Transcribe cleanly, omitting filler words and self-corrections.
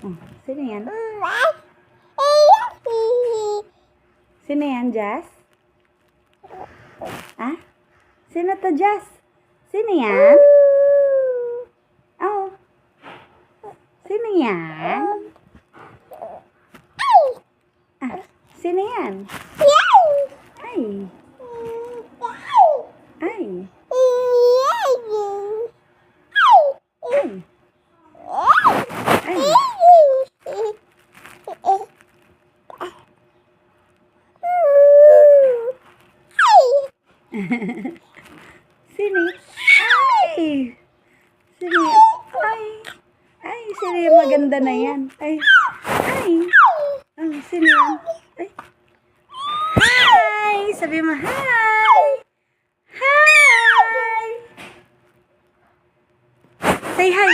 Oh, sino yan? Sino yan, Jazz? Ah? Sino to, Jazz? Sino yan? Oh. Sino yan? Ah, sino yan? Ay. Ay. Ay. Sino? Ay! Sino? Ay! Ay, sino yung maganda na yan? Ay! Ay! Oh, sino yan? Ay! Hi! Sabi mo, hi! Hi! Say hi!